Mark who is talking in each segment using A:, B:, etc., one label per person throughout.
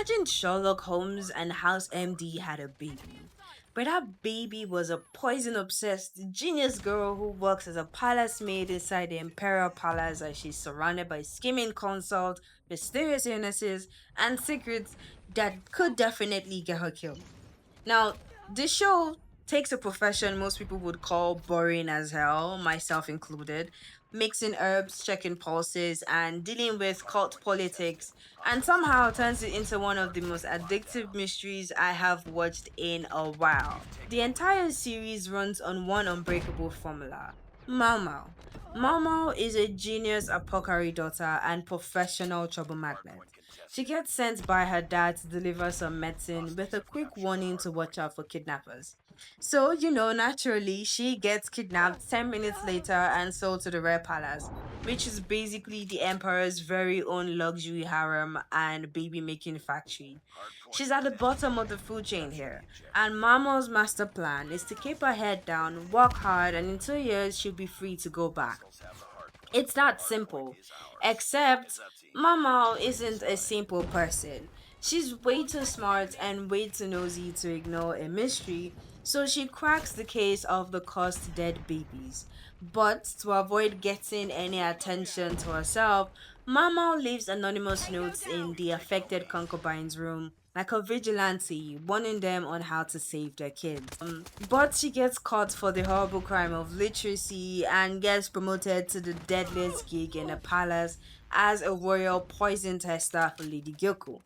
A: Imagine Sherlock Holmes and House MD had a baby. But that baby was a poison obsessed genius girl who works as a palace maid inside the Imperial Palace as she's surrounded by scheming consults, mysterious illnesses, and secrets that could definitely get her killed. Now, this show takes a profession most people would call boring as hell, myself included, mixing herbs, checking pulses, and dealing with cult politics, and somehow turns it into one of the most addictive mysteries I have watched in a while. The entire series runs on one unbreakable formula: Maomao. Maomao is a genius apothecary daughter and professional trouble magnet. She gets sent by her dad to deliver some medicine with a quick warning to watch out for kidnappers. So, naturally, she gets kidnapped 10 minutes later and sold to the Rare Palace, which is basically the Emperor's very own luxury harem and baby making factory. She's at the bottom of the food chain here, and Mama's master plan is to keep her head down, work hard, and in 2 years she'll be free to go back. It's that simple. Except Mama isn't a simple person. She's way too smart and way too nosy to ignore a mystery, so she cracks the case of the cursed dead babies. But to avoid getting any attention to herself, Mama leaves anonymous notes in the affected concubine's room, like a vigilante, warning them on how to save their kids. But she gets caught for the horrible crime of literacy and gets promoted to the deadliest gig in the palace as a royal poison tester for Lady Gyoko.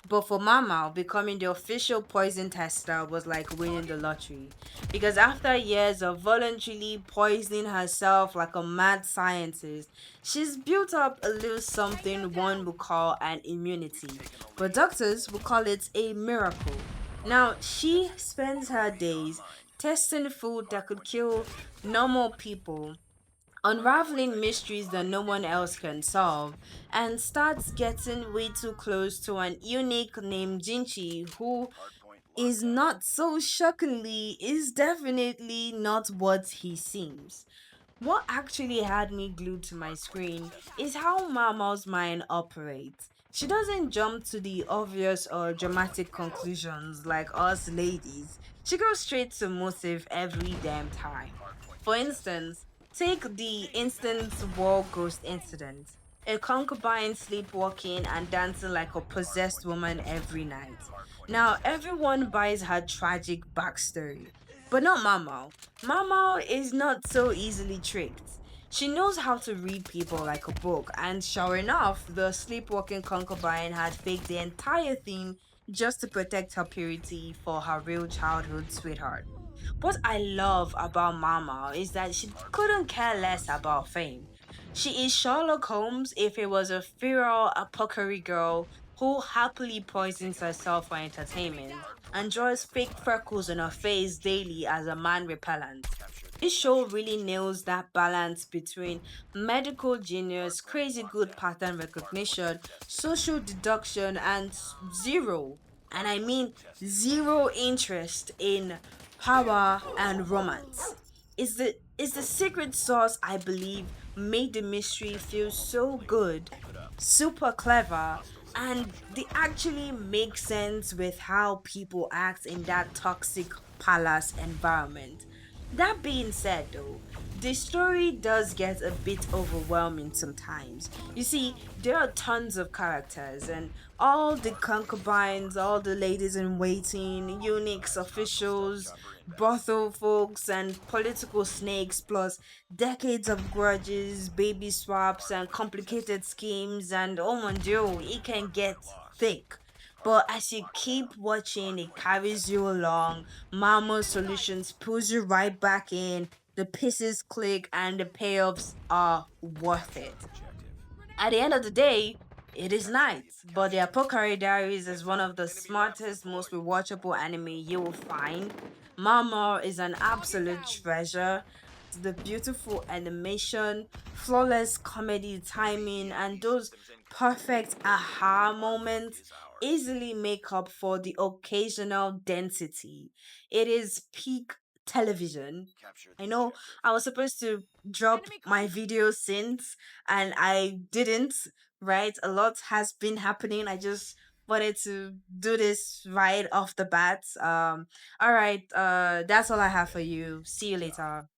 A: But for Mama, becoming the official poison tester was like winning the lottery. Because after years of voluntarily poisoning herself like a mad scientist, she's built up a little something one would call an immunity. But doctors would call it a miracle. Now, she spends her days testing food that could kill normal people, unraveling mysteries that no one else can solve, and starts getting way too close to an unique named Jinchi who is not so shockingly is definitely not what he seems. What actually had me glued to my screen is how Mama's mind operates. She doesn't jump to the obvious or dramatic conclusions like us ladies. She goes straight to motive every damn time. For instance, take the instance wall ghost incident. A concubine sleepwalking and dancing like a possessed woman every night. Now, everyone buys her tragic backstory, but not Mama. Mama is not so easily tricked. She knows how to read people like a book, and sure enough, the sleepwalking concubine had faked the entire thing just to protect her purity for her real childhood sweetheart. What I love about Mama is that she couldn't care less about fame. She is Sherlock Holmes if it was a feral apothecary girl who happily poisons herself for entertainment and draws fake freckles on her face daily as a man repellent. This show really nails that balance between medical genius, crazy good pattern recognition, social deduction, and zero, and I mean zero interest in power and romance. Is the secret sauce I believe made the mystery feel so good, super clever, and they actually make sense with how people act in that toxic palace environment. That being said, though, the story does get a bit overwhelming sometimes. You see, there are tons of characters, and all the concubines, all the ladies in waiting, eunuchs, officials, brothel folks, and political snakes, plus decades of grudges, baby swaps, and complicated schemes, and oh my dear, it can get thick. But as you keep watching, it carries you along. Mama's Solutions pulls you right back in. The pieces click and the payoffs are worth it. At the end of the day, it is night, but the Apocalypse Diaries is one of the smartest, most rewatchable anime you will find. Mama is an absolute treasure. The beautiful animation, flawless comedy timing, and those perfect aha moments easily make up for the occasional density. It is peak television. I know I was supposed to drop my video since and I didn't, right? A lot has been happening. I just wanted to do this right off the bat. All right, that's all I have for you. See you later.